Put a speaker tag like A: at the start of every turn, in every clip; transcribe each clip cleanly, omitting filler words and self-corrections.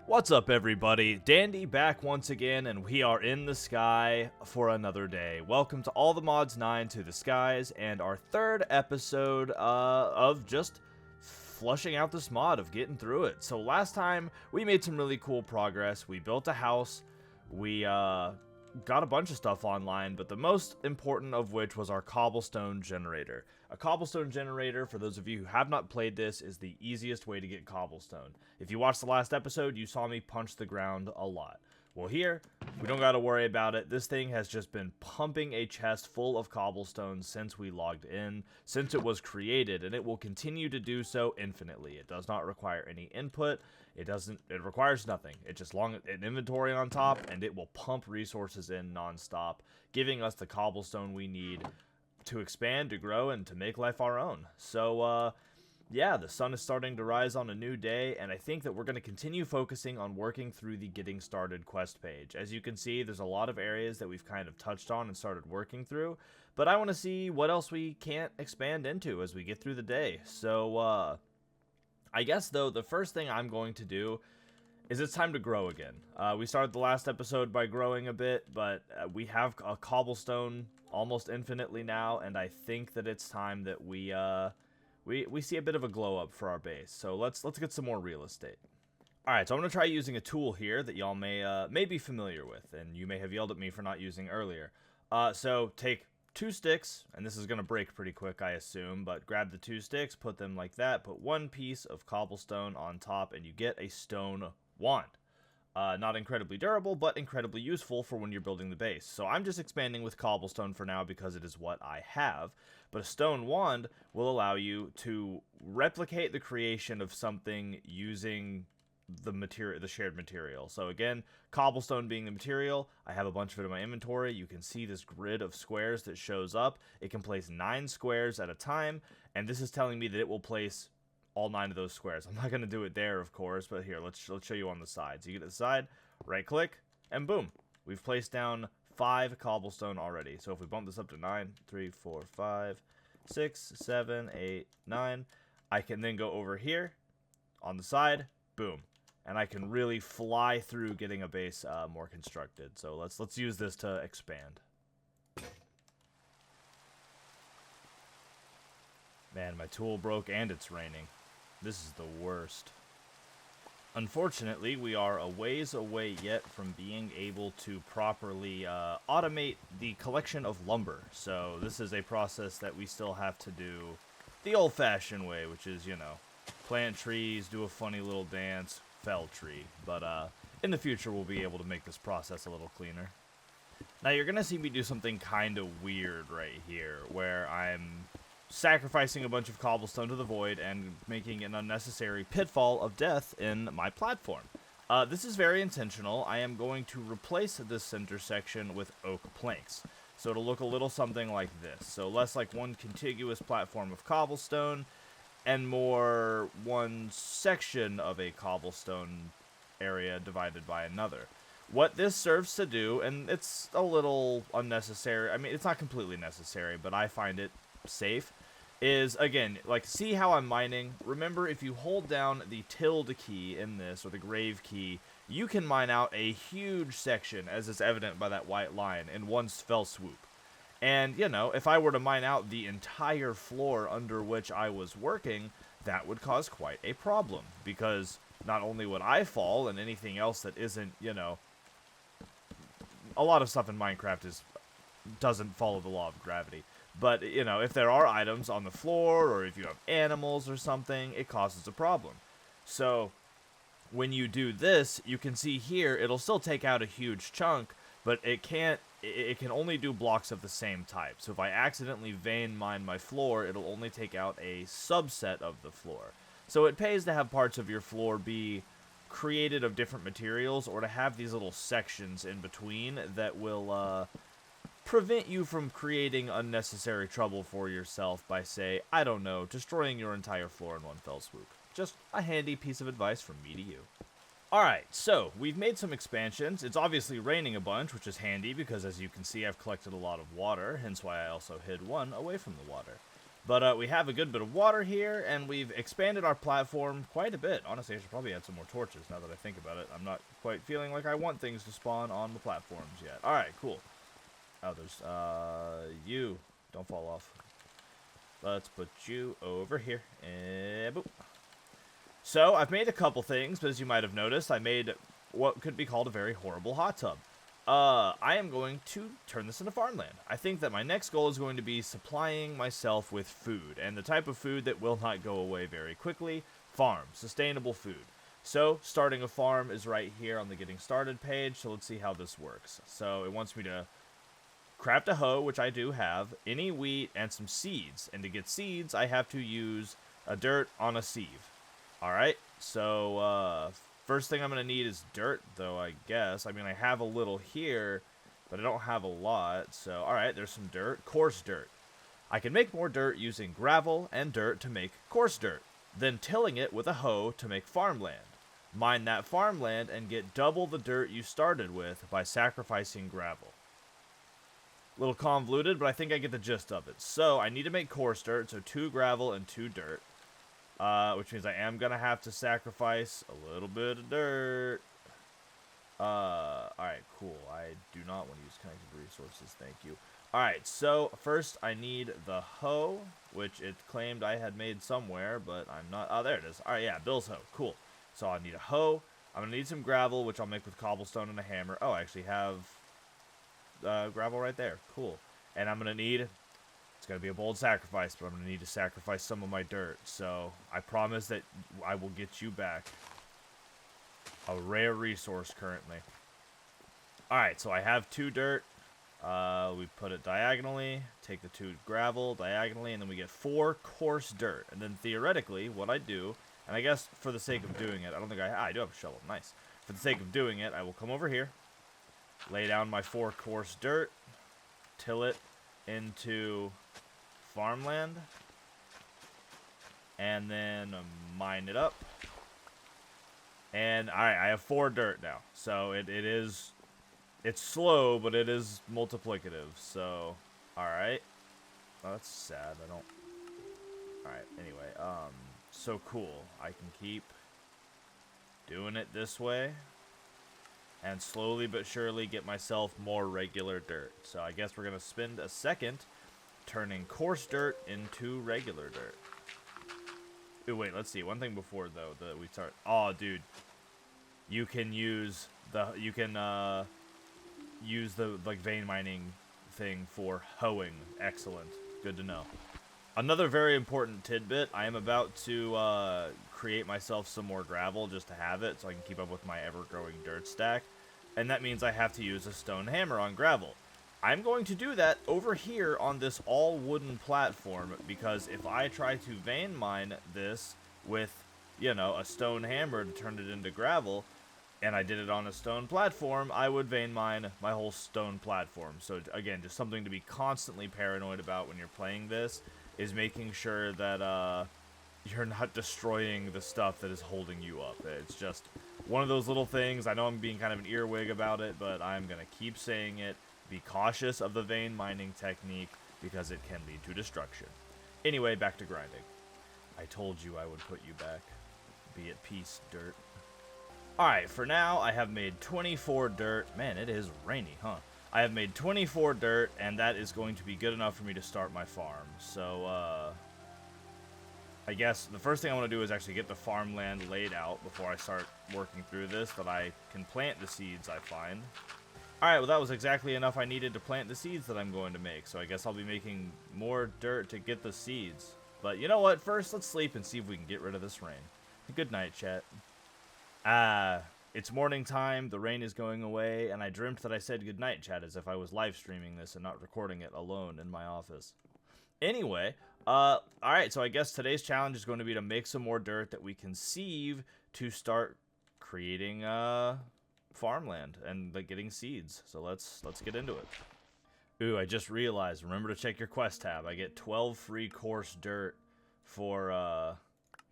A: What's up, everybody? Dandy back once again, and we are in the sky for another day. Welcome to all the mods 9 to the skies, and our third episode of just flushing out this mod, of getting through it. So last time, we made some really cool progress. We built a house, we got a bunch of stuff online, but the most important of which was our cobblestone generator. A cobblestone generator, for those of you who have not played this, is the easiest way to get cobblestone. If you watched the last episode, you saw me punch the ground a lot. Well, here, we don't got to worry about it. This thing has just been pumping a chest full of cobblestone since we logged in, since it was created, and it will continue to do so infinitely. It does not require any input. It requires nothing. It just an inventory on top, and it will pump resources in nonstop, giving us the cobblestone we need to expand, to grow, and to make life our own. So, yeah, the sun is starting to rise on a new day, and I think that we're going to continue focusing on working through the Getting Started quest page. As you can see, there's a lot of areas that we've kind of touched on and started working through, but I want to see what else we can't expand into as we get through the day. So, I guess, though, the first thing I'm going to do is it's time to grow again. We started the last episode by growing a bit, but we have a cobblestone almost infinitely now, and I think that it's time that we see a bit of a glow up for our base. So let's get some more real estate. Alright, so I'm going to try using a tool here that y'all may be familiar with, and you may have yelled at me for not using earlier. So take 2 sticks, and this is going to break pretty quick, I assume, but grab the 2 sticks, put them like that, put 1 piece of cobblestone on top, and you get a stone wand. Not incredibly durable, but incredibly useful for when you're building the base. So I'm just expanding with cobblestone for now because it is what I have. But a stone wand will allow you to replicate the creation of something using the shared material. So again, cobblestone being the material, I have a bunch of it in my inventory. You can see this grid of squares that shows up. It can place 9 squares at a time, and this is telling me that it will place all 9 of those squares. I'm not going to do it there, of course, but here, let's show you on the side. So you get to the side, right click, and boom. We've placed down 5 cobblestone already. So if we bump this up to 9, 3, 4, 5, 6, 7, 8, 9, I can then go over here on the side, boom. And I can really fly through getting a base more constructed. So let's use this to expand. Man, my tool broke and it's raining. This is the worst. Unfortunately, we are a ways away yet from being able to properly automate the collection of lumber. So this is a process that we still have to do the old-fashioned way, which is, you know, plant trees, do a funny little dance, fell tree. But in the future, we'll be able to make this process a little cleaner. Now, you're going to see me do something kind of weird right here, where I'm sacrificing a bunch of cobblestone to the void and making an unnecessary pitfall of death in my platform. This is very intentional. I am going to replace this center section with oak planks. So it'll look a little something like this. So less like one contiguous platform of cobblestone and more one section of a cobblestone area divided by another. What this serves to do, and it's a little unnecessary, I mean, it's not completely necessary, but I find it safe, is, again, like, see how I'm mining? Remember, if you hold down the tilde key in this, or the grave key, you can mine out a huge section, as is evident by that white line, in one fell swoop. And, you know, if I were to mine out the entire floor under which I was working, that would cause quite a problem, because not only would I fall, and anything else that isn't, you know, a lot of stuff in Minecraft doesn't follow the law of gravity. But, you know, if there are items on the floor, or if you have animals or something, it causes a problem. So, when you do this, you can see here, it'll still take out a huge chunk, but it can only do blocks of the same type. So if I accidentally vein mine my floor, it'll only take out a subset of the floor. So it pays to have parts of your floor be created of different materials, or to have these little sections in between that will, prevent you from creating unnecessary trouble for yourself by, say, I don't know, destroying your entire floor in one fell swoop. Just a handy piece of advice from me to you. Alright, so we've made some expansions. It's obviously raining a bunch, which is handy because, as you can see, I've collected a lot of water, hence why I also hid one away from the water. But we have a good bit of water here, and we've expanded our platform quite a bit. Honestly, I should probably add some more torches now that I think about it. I'm not quite feeling like I want things to spawn on the platforms yet. Alright, cool. Oh, there's, you. Don't fall off. Let's put you over here. And boop. So, I've made a couple things, but as you might have noticed, I made what could be called a very horrible hot tub. I am going to turn this into farmland. I think that my next goal is going to be supplying myself with food, and the type of food that will not go away very quickly. Farm. Sustainable food. So, starting a farm is right here on the Getting Started page, so let's see how this works. So, it wants me to craft a hoe, which I do have, any wheat, and some seeds. And to get seeds, I have to use a dirt on a sieve. Alright, so, first thing I'm going to need is dirt, though, I guess. I mean, I have a little here, but I don't have a lot. So, alright, there's some dirt. Coarse dirt. I can make more dirt using gravel and dirt to make coarse dirt. Then tilling it with a hoe to make farmland. Mine that farmland and get double the dirt you started with by sacrificing gravel. A little convoluted, but I think I get the gist of it. So, I need to make coarse dirt, so 2 gravel and 2 dirt. Which means I am going to have to sacrifice a little bit of dirt. Alright, cool. I do not want to use connected resources, thank you. Alright, so first I need the hoe, which it claimed I had made somewhere, but I'm not. Oh, there it is. Alright, yeah, Bill's hoe. Cool. So I need a hoe. I'm going to need some gravel, which I'll make with cobblestone and a hammer. Oh, I actually have gravel right there. Cool. And I'm going to need... It's going to be a bold sacrifice, but I'm going to need to sacrifice some of my dirt. So, I promise that I will get you back a rare resource currently. Alright, so I have 2 dirt. We put it diagonally. Take the 2 gravel diagonally, and then we get 4 coarse dirt. And then theoretically, what I do, and I guess for the sake of doing it, I don't think I do have a shovel. Nice. For the sake of doing it, I will come over here, lay down my 4 coarse dirt, till it into farmland, and then mine it up. And alright, I have 4 dirt now, so it's slow, but it is multiplicative. So alright, oh, that's sad. I don't. Alright, anyway, so cool. I can keep doing it this way and slowly but surely get myself more regular dirt. So I guess we're gonna spend a second turning coarse dirt into regular dirt. Ooh, wait, let's see. One thing before, though, that we start... Oh, dude. You can use the... use the, like, vein mining thing for hoeing. Excellent. Good to know. Another very important tidbit. I am about to, create myself some more gravel just to have it, so I can keep up with my ever-growing dirt stack. And that means I have to use a stone hammer on gravel. I'm going to do that over here on this all-wooden platform, because if I try to vein mine this with, you know, a stone hammer to turn it into gravel, and I did it on a stone platform, I would vein mine my whole stone platform. So, again, just something to be constantly paranoid about when you're playing this, is making sure that, you're not destroying the stuff that is holding you up. It's just one of those little things. I know I'm being kind of an earwig about it, but I'm going to keep saying it. Be cautious of the vein mining technique, because it can lead to destruction. Anyway, back to grinding. I told you I would put you back. Be at peace, dirt. Alright, for now, I have made 24 dirt. Man, it is rainy, huh? I have made 24 dirt, and that is going to be good enough for me to start my farm. So, I guess the first thing I want to do is actually get the farmland laid out before I start working through this, that I can plant the seeds I find. Alright, well that was exactly enough I needed to plant the seeds that I'm going to make, so I guess I'll be making more dirt to get the seeds. But you know what, first let's sleep and see if we can get rid of this rain. Good night, chat. It's morning time, the rain is going away, and I dreamt that I said good night, chat, as if I was live streaming this and not recording it alone in my office. Anyway, alright, so I guess today's challenge is going to be to make some more dirt that we can sieve to start creating, farmland and like getting seeds. So let's get into it. Ooh, I just realized, remember to check your quest tab. I get 12 free coarse dirt for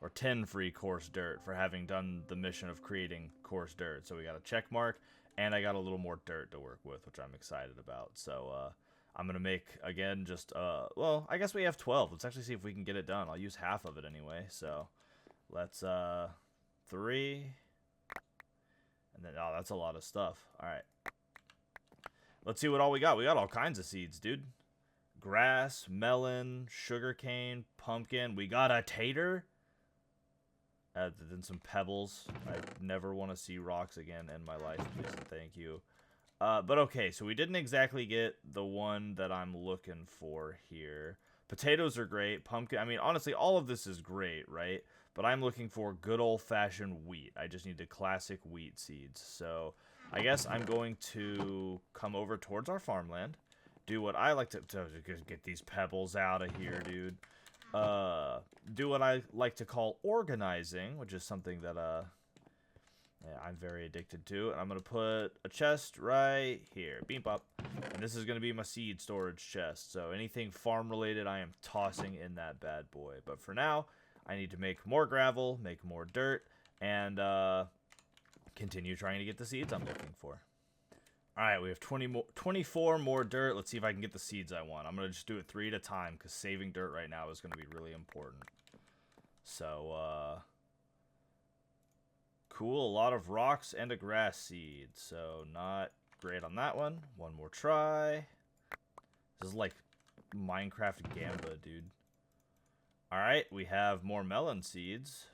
A: or 10 free coarse dirt for having done the mission of creating coarse dirt. So we got a check mark, and I got a little more dirt to work with, which I'm excited about. So I'm gonna make, again, just, well, I guess we have 12. Let's actually see if we can get it done. I'll use half of it anyway, so let's, 3, and then, oh, that's a lot of stuff. All right. Let's see what all we got. We got all kinds of seeds, dude. Grass, melon, sugarcane, pumpkin. We got a tater. Then some pebbles. I never want to see rocks again in my life, please and thank you. But okay, so we didn't exactly get the one that I'm looking for here. Potatoes are great. Pumpkin, I mean, honestly, all of this is great, right? But I'm looking for good old-fashioned wheat. I just need the classic wheat seeds. So I guess I'm going to come over towards our farmland. Do what I like to get these pebbles out of here, dude. Do what I like to call organizing, which is something that, yeah, I'm very addicted to. And I'm going to put a chest right here. Beam pop. And this is going to be my seed storage chest. So anything farm related, I am tossing in that bad boy. But for now, I need to make more gravel, make more dirt, and continue trying to get the seeds I'm looking for. Alright, we have 24 more dirt. Let's see if I can get the seeds I want. I'm going to just do it 3 at a time, because saving dirt right now is going to be really important. So, cool, a lot of rocks and a grass seed. So, not great on that one. One more try. This is like Minecraft Gamba, dude. Alright, we have more melon seeds.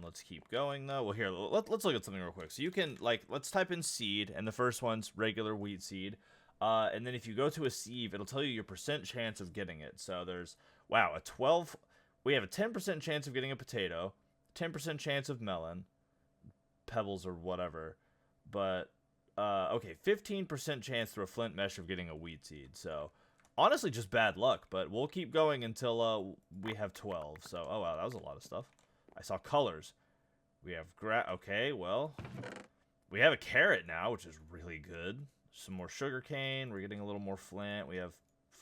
A: Let's keep going, though. Well, here, let's look at something real quick. So you can, like, let's type in seed, and the first one's regular wheat seed. And then if you go to a sieve, it'll tell you your percent chance of getting it. So there's, wow, we have a 10% chance of getting a potato, 10% chance of melon, pebbles or whatever. But, okay, 15% chance through a flint mesh of getting a wheat seed. So, honestly, just bad luck, but we'll keep going until, we have 12. So, oh, wow, that was a lot of stuff. I saw colors. We have okay, well, we have a carrot now, which is really good. Some more sugar cane. We're getting a little more flint. We have,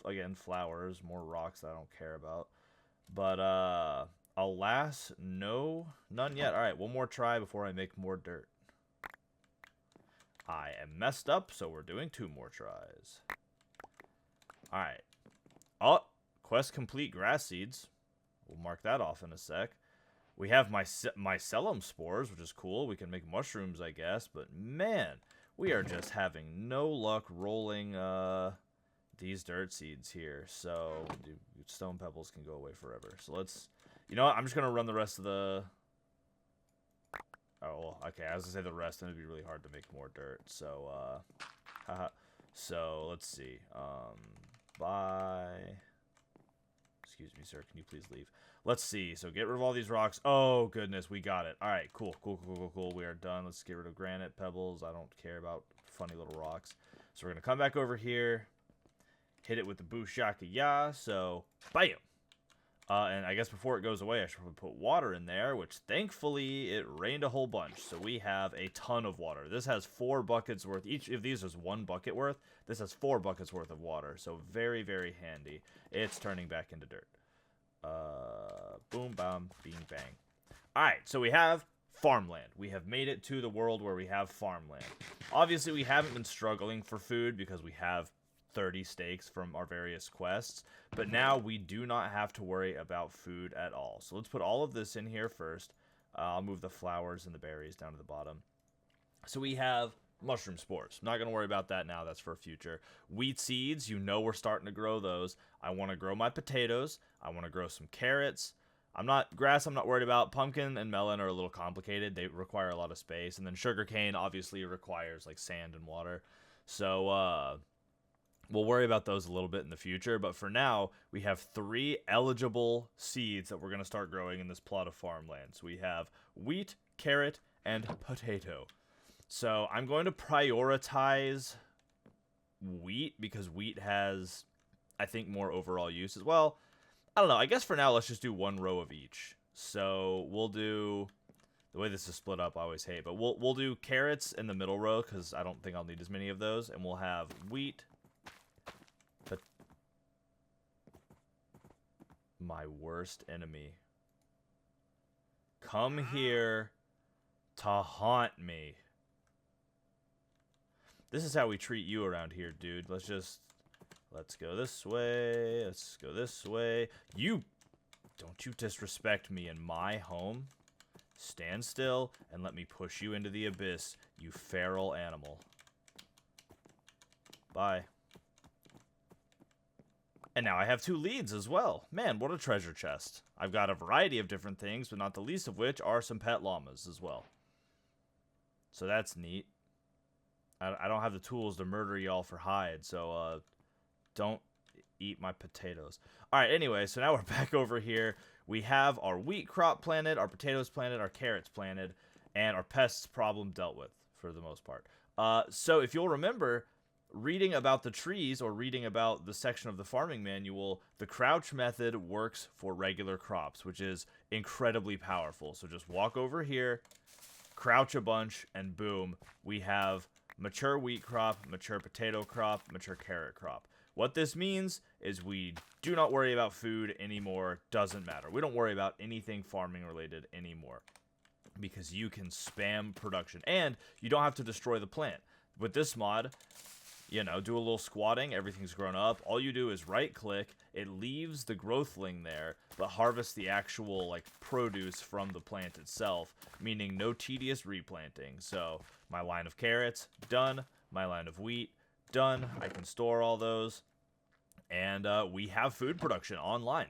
A: again, flowers, more rocks that I don't care about. But, alas, none yet. All right, one more try before I make more dirt. I am messed up, so we're doing 2 more tries. All right. Oh, quest complete grass seeds. We'll mark that off in a sec. We have mycelium spores, which is cool. We can make mushrooms, I guess. But, man, we are just having no luck rolling these dirt seeds here. So, dude, stone pebbles can go away forever. So, let's... You know what? I'm just going to run the rest of the... Oh, well, okay. I was going to say the rest, and it'd be really hard to make more dirt. So, haha. So, let's see. Bye... Excuse me, sir. Can you please leave? Let's see. So get rid of all these rocks. Oh, goodness. We got it. All right. Cool. Cool. We are done. Let's get rid of granite, pebbles. I don't care about funny little rocks. So we're going to come back over here. Hit it with the Booshaka-ya. So, bam. And I guess before it goes away, I should put water in there, which thankfully it rained a whole bunch. So we have a ton of water. This has 4 buckets worth. Each of these is 1 bucket worth. This has 4 buckets worth of water. So very, very handy. It's turning back into dirt. Boom, bam, bing, bang. Alright, so we have farmland. We have made it to the world where we have farmland. Obviously, we haven't been struggling for food because we have 30 steaks from our various quests, but now we do not have to worry about food at all. So let's put all of this in here first. I'll move the flowers and the berries down to the bottom. So we have mushroom spores. I'm not going to worry about that now. That's for future. Wheat seeds, you know we're starting to grow those. I want to grow my potatoes. I want to grow some carrots. I'm not worried about. Pumpkin and melon are a little complicated. They require a lot of space. And then sugarcane obviously requires like sand and water. So, we'll worry about those a little bit in the future, but for now, we have 3 eligible seeds that we're going to start growing in this plot of farmland. So we have wheat, carrot, and potato. So I'm going to prioritize wheat because wheat has, I think, more overall use as well. I don't know. I guess for now, let's just do 1 row of each. So we'll do... The way this is split up, I always hate, but we'll do carrots in the middle row because I don't think I'll need as many of those, and we'll have wheat... My worst enemy. Come here to haunt me. This is how we treat you around here, dude. Let's just Let's go this way. Let's go this way. Don't you disrespect me in my home. Stand still and let me push you into the abyss, you feral animal. Bye. And now I have 2 leads as well. Man, what a treasure chest. I've got a variety of different things, but not the least of which are some pet llamas as well. So that's neat. I don't have the tools to murder y'all for hide, so don't eat my potatoes. Alright, anyway, so now we're back over here. We have our wheat crop planted, our potatoes planted, our carrots planted, and our pests problem dealt with, for the most part. So if you'll remember, reading about the trees, or reading about the section of the farming manual, the crouch method works for regular crops, which is incredibly powerful. So just walk over here, crouch a bunch, and boom, we have mature wheat crop, mature potato crop, mature carrot crop. What this means is we do not worry about food anymore. Doesn't matter. We don't worry about anything farming related anymore, because you can spam production and you don't have to destroy the plant. With this mod, you know, do a little squatting, everything's grown up. All you do is right click, it leaves the growthling there, but harvests the actual like produce from the plant itself, meaning no tedious replanting. So my line of carrots, done. My line of wheat, done. I can store all those. And we have food production online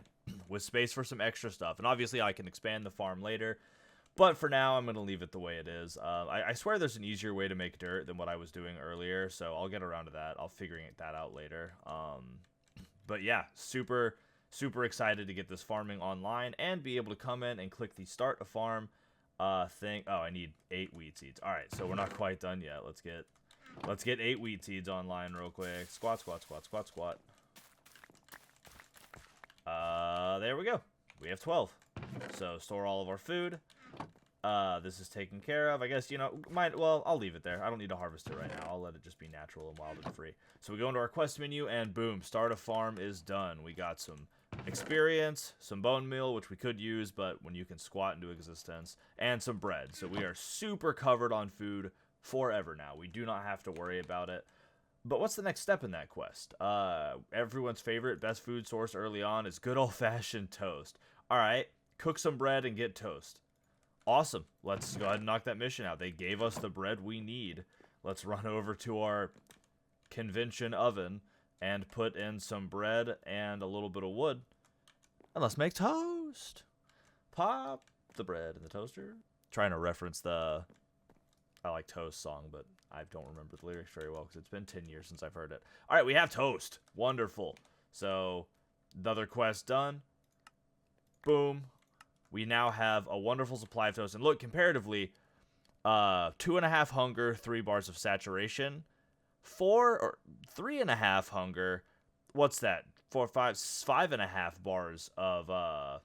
A: with space for some extra stuff. And obviously I can expand the farm later. But for now, I'm going to leave it the way it is. I swear there's an easier way to make dirt than what I was doing earlier, so I'll get around to that. I'll figure that out later. But yeah, super excited to get this farming online and be able to come in and click the start a farm thing. Oh, I need 8 wheat seeds. All right, so we're not quite done yet. Let's get 8 wheat seeds online real quick. Squat. There we go. We have 12. So store all of our food. This is taken care of. I guess, you know, well, I'll leave it there. I don't need to harvest it right now. I'll let it just be natural and wild and free. So we go into our quest menu, and boom, start a farm is done. We got some experience, some bone meal, which we could use, but when you can squat into existence, and some bread. So we are super covered on food forever now. We do not have to worry about it. But what's the next step in that quest? Everyone's favorite best food source early on is good old-fashioned toast. All right, cook some bread and get toast. Awesome. Let's go ahead and knock that mission out. They gave us the bread we need. Let's run over to our convention oven and put in some bread and a little bit of wood. And let's make toast. Pop the bread in the toaster. Trying to reference the I Like Toast song, but I don't remember the lyrics very well because it's been 10 years since I've heard it. All right, we have toast. Wonderful. So another quest done. Boom. We now have a wonderful supply of toast. And look, comparatively, 2.5 hunger, 3 bars of saturation. 4 or 3.5 hunger. What's that? 4, 5, 5.5 bars of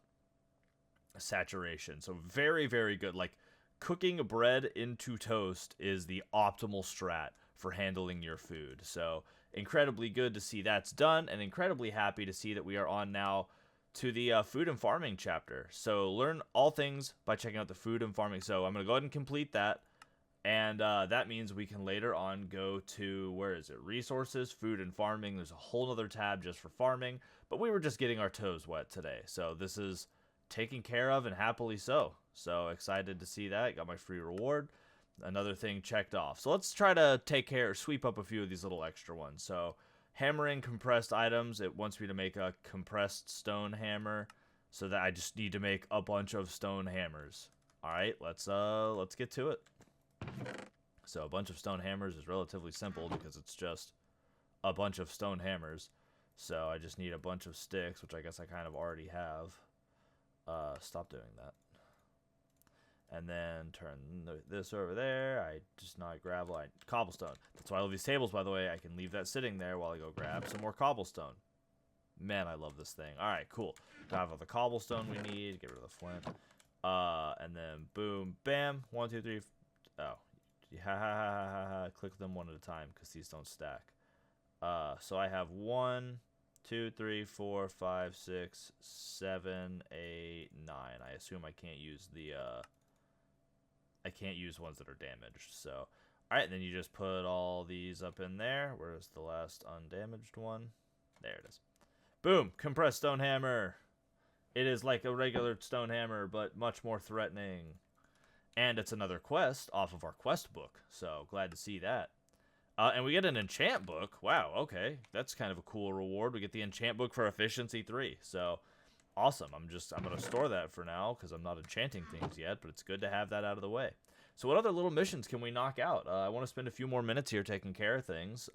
A: saturation. So very, very good. Like, cooking bread into toast is the optimal strat for handling your food. So incredibly good to see that's done, and incredibly happy to see that we are on now to the food and farming chapter. So learn all things by checking out the food and farming. So I'm going to go ahead and complete that. And that means we can later on go to, where is it? Resources, food and farming. There's a whole other tab just for farming. But we were just getting our toes wet today. So this is taken care of, and happily so. So excited to see that. Got my free reward. Another thing checked off. So let's try to sweep up a few of these little extra ones. So hammering compressed items. It wants me to make a compressed stone hammer, so that I just need to make a bunch of stone hammers. All right, let's get to it. So a bunch of stone hammers is relatively simple because it's just a bunch of stone hammers. So I just need a bunch of sticks, which I guess I kind of already have. Stop doing that. And then turn this over there. I just not gravel. Cobblestone. That's why I love these tables, by the way. I can leave that sitting there while I go grab some more cobblestone. Man, I love this thing. All right, cool. Got all the cobblestone we need. Get rid of the flint. And then boom, bam. 1, 2, 3. Oh, yeah. Click them one at a time because these don't stack. So I have 1, 2, 3, 4, 5, 6, 7, 8, 9. I assume I can't use the I can't use ones that are damaged. So, all right, then you just put all these up in there. Where's the last undamaged one? There it is. Boom! Compressed stone hammer. It is like a regular stone hammer, but much more threatening. And it's another quest off of our quest book, so glad to see that. And we get an enchant book. Wow, okay. That's kind of a cool reward. We get the enchant book for efficiency 3, so awesome. I'm going to store that for now because I'm not enchanting things yet, but it's good to have that out of the way. So what other little missions can we knock out? I want to spend a few more minutes here taking care of things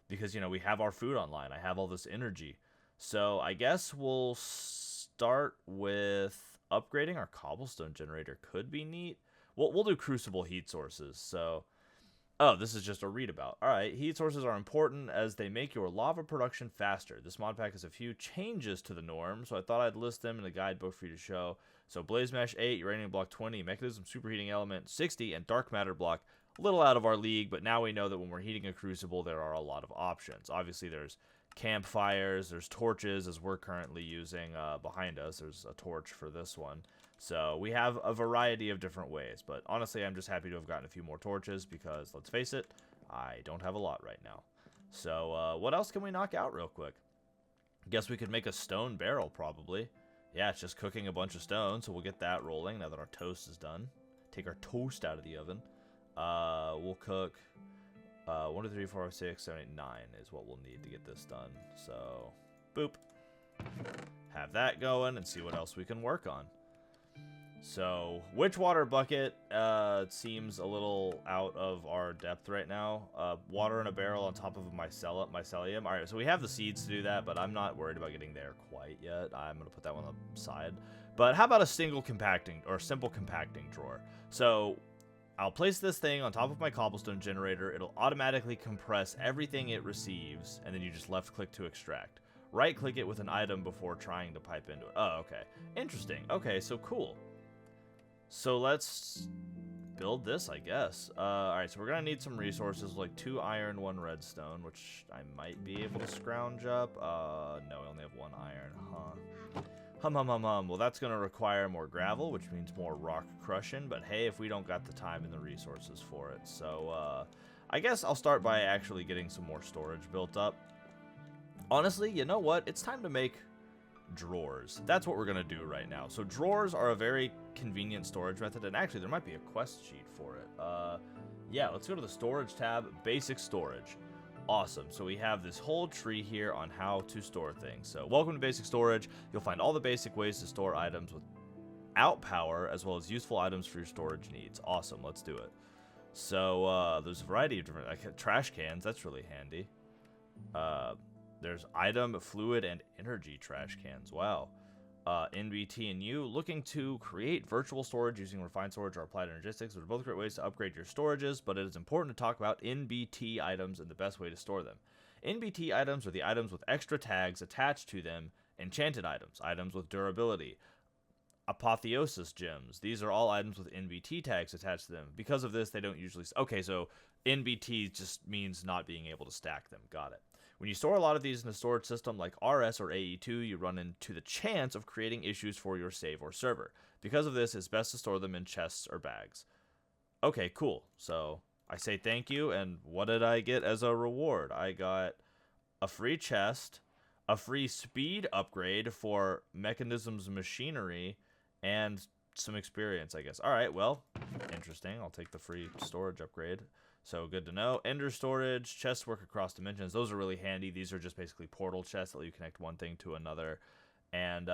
A: because, you know, we have our food online. I have all this energy. So I guess we'll start with upgrading our cobblestone generator. Could be neat. We'll do crucible heat sources. So, oh, this is just a read about. All right, heat sources are important as they make your lava production faster. This mod pack has a few changes to the norm, so I thought I'd list them in the guidebook for you to show. So Blaze Mesh 8, Uranium Block 20, Mechanism Superheating Element 60, and Dark Matter Block. A little out of our league, but now we know that when we're heating a crucible, there are a lot of options. Obviously, there's campfires, there's torches, as we're currently using behind us. There's a torch for this one. So we have a variety of different ways, but honestly, I'm just happy to have gotten a few more torches because, let's face it, I don't have a lot right now. So what else can we knock out real quick? Guess we could make a stone barrel, probably. Yeah, it's just cooking a bunch of stone, so we'll get that rolling now that our toast is done. Take our toast out of the oven. We'll cook 1, 2, 3, 4, 5, 6, 7, 8, 9 is what we'll need to get this done. So, boop. Have that going and see what else we can work on. So, witch water bucket seems a little out of our depth right now. Water in a barrel on top of mycelium. Alright, so we have the seeds to do that, but I'm not worried about getting there quite yet. I'm going to put that one on the side. But how about a simple compacting drawer? So, I'll place this thing on top of my cobblestone generator. It'll automatically compress everything it receives, and then you just left-click to extract. Right-click it with an item before trying to pipe into it. Oh, okay. Interesting. Okay, so cool. So let's build this, I guess. Alright, so we're going to need some resources, like 2 iron, 1 redstone, which I might be able to scrounge up. No, we only have 1 iron, huh? Well, that's going to require more gravel, which means more rock crushing, but hey, if we don't got the time and the resources for it. So, I guess I'll start by actually getting some more storage built up. Honestly, you know what? It's time to make drawers. That's what we're going to do right now. So drawers are a very convenient storage method, and actually there might be a quest sheet for it. Yeah, let's go to the storage tab, basic storage. Awesome. So we have this whole tree here on how to store things. So welcome to basic storage. You'll find all the basic ways to store items without power, as well as useful items for your storage needs. Awesome. Let's do it. So there's a variety of different trash cans. That's really handy. There's item, fluid, and energy trash cans. Wow. NBT and you looking to create virtual storage using refined storage or applied energistics. They're both great ways to upgrade your storages, but it is important to talk about NBT items and the best way to store them. NBT items are the items with extra tags attached to them. Enchanted items, items with durability. Apotheosis gems. These are all items with NBT tags attached to them. Because of this, they don't usually... Okay, so NBT just means not being able to stack them. Got it. When you store a lot of these in a storage system like RS or AE2, you run into the chance of creating issues for your save or server. Because of this, it's best to store them in chests or bags. Okay, cool. So I say thank you, and what did I get as a reward? I got a free chest, a free speed upgrade for Mechanism's machinery, and some experience, I guess. All right, well, interesting. I'll take the free storage upgrade. So good to know. Ender storage, chests work across dimensions. Those are really handy. These are just basically portal chests that let you connect one thing to another. And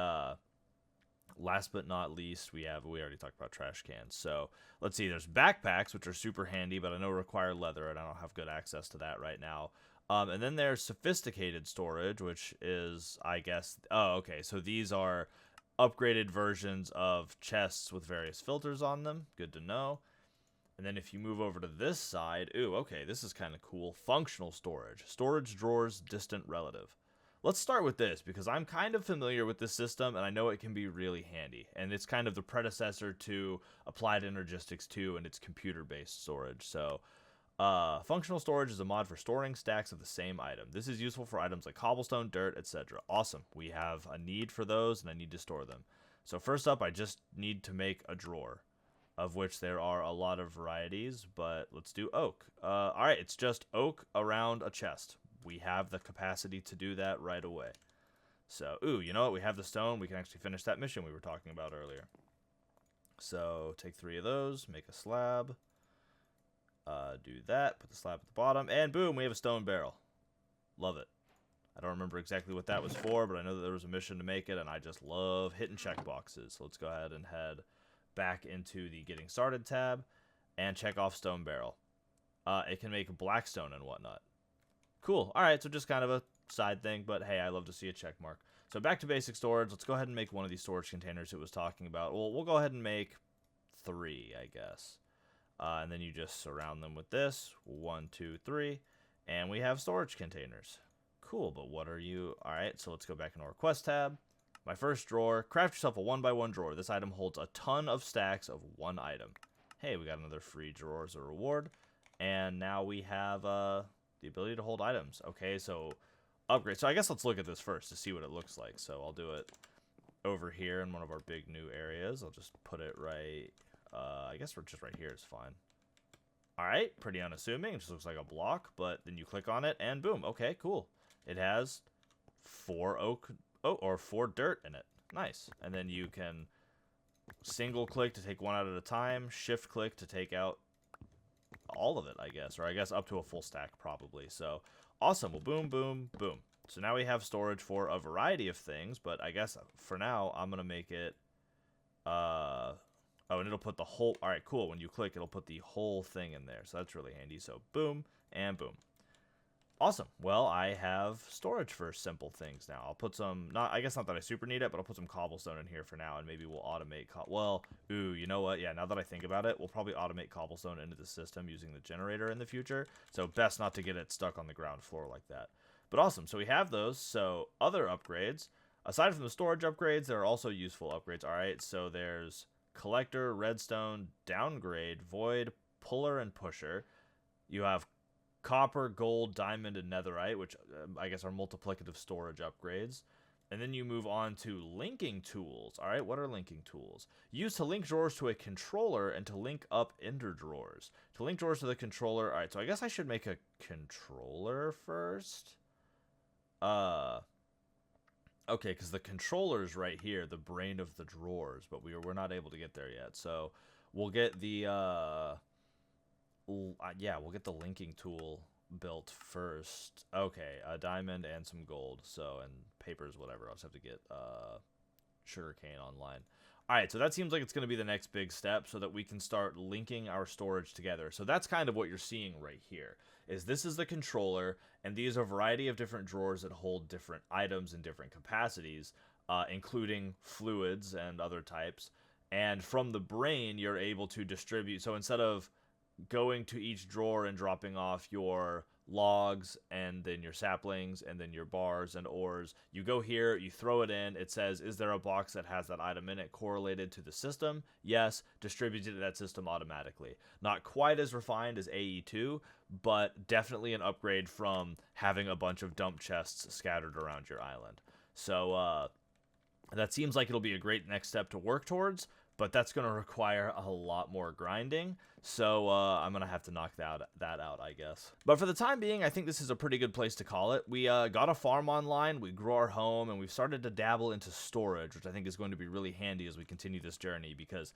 A: last but not least, we already talked about trash cans. So let's see. There's backpacks, which are super handy, but I know require leather, and I don't have good access to that right now. And then there's sophisticated storage, which is, I guess... Oh, okay. So these are upgraded versions of chests with various filters on them. Good to know. And then if you move over to this side, ooh, okay, this is kind of cool. Functional storage. Storage drawers, distant relative. Let's start with this, because I'm kind of familiar with this system, and I know it can be really handy. And it's kind of the predecessor to Applied Energistics 2 and its computer-based storage. So, functional storage is a mod for storing stacks of the same item. This is useful for items like cobblestone, dirt, etc. Awesome. We have a need for those, and I need to store them. So first up, I just need to make a drawer, of which there are a lot of varieties, but let's do oak. Alright, it's just oak around a chest. we have the capacity to do that right away. So, ooh, you know what? We have the stone. We can actually finish that mission we were talking about earlier. So, take 3 of those, make a slab. Do that, put the slab at the bottom, and boom, we have a stone barrel. Love it. I don't remember exactly what that was for, but I know that there was a mission to make it, and I just love hitting checkboxes. So let's go ahead and head back into the Getting Started tab and check off stone barrel. It can make blackstone and whatnot. Cool. All right, so just kind of a side thing, but hey, I love to see a check mark. So back to basic storage. Let's go ahead and make one of these storage containers it was talking about. Well, we'll go ahead and make 3, I guess. And then you just surround them with this. 1, 2, 3. And we have storage containers. Cool, but what are you? All right, so let's go back into our quest tab. My first drawer. Craft yourself a 1x1 drawer. This item holds a ton of stacks of 1 item. Hey, we got another free drawer as a reward. And now we have the ability to hold items. Okay, so upgrade. So I guess let's look at this first to see what it looks like. So I'll do it over here in one of our big new areas. I'll just put it right... I guess we're just right here is fine. Alright, pretty unassuming. It just looks like a block, but then you click on it, and boom. Okay, cool. It has 4 oak, or 4 dirt in it. Nice. And then you can single click to take 1 out at a time, shift click to take out all of it, I guess. Or I guess up to a full stack, probably. So, awesome. Well, boom, boom, boom. So now we have storage for a variety of things, but I guess for now, I'm going to make it... Oh, and it'll put the whole... Alright, cool. When you click, it'll put the whole thing in there. So that's really handy. So boom and boom. Awesome. Well, I have storage for simple things now. I'll put some... I guess not that I super need it, but I'll put some cobblestone in here for now, and maybe we'll automate... Well, ooh, you know what? Yeah, now that I think about it, we'll probably automate cobblestone into the system using the generator in the future. So best not to get it stuck on the ground floor like that. But awesome. So we have those. So other upgrades. Aside from the storage upgrades, there are also useful upgrades. Alright, so there's... Collector, redstone, downgrade, void, puller, and pusher. You have copper, gold, diamond, and netherite, which I guess are multiplicative storage upgrades. And then you move on to linking tools. All right, what are linking tools? Used to link drawers to a controller and to link up ender drawers. To link drawers to the controller. All right, so I guess I should make a controller first. Okay, because the controller's right here, the brain of the drawers, but we're not able to get there yet. So we'll get the yeah, we'll get the linking tool built first. Okay, a diamond and some gold. So, and papers, whatever. I'll just have to get sugarcane online. All right, so that seems like it's going to be the next big step so that we can start linking our storage together. So that's kind of what you're seeing right here. This is the controller, and these are a variety of different drawers that hold different items in different capacities, including fluids and other types. And from the brain, you're able to distribute. So instead of going to each drawer and dropping off your logs and then your saplings and then your bars and ores, you go here, you throw it in, it says, is there a box that has that item in it correlated to the system? Yes, distributed to that system automatically. Not quite as refined as AE2, but definitely an upgrade from having a bunch of dump chests scattered around your island. So that seems like it'll be a great next step to work towards, but that's going to require a lot more grinding, so I'm going to have to knock that out, I guess. But for the time being, I think this is a pretty good place to call it. We got a farm online, we grew our home, and we've started to dabble into storage, which I think is going to be really handy as we continue this journey, because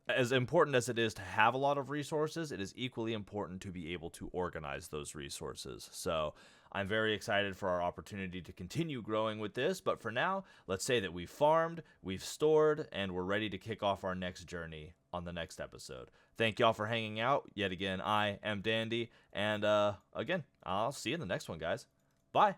A: as important as it is to have a lot of resources, it is equally important to be able to organize those resources. So I'm very excited for our opportunity to continue growing with this, but for now, let's say that we've farmed, we've stored, and we're ready to kick off our next journey on the next episode. Thank y'all for hanging out. Yet again, I am Dandy, and again, I'll see you in the next one, guys. Bye!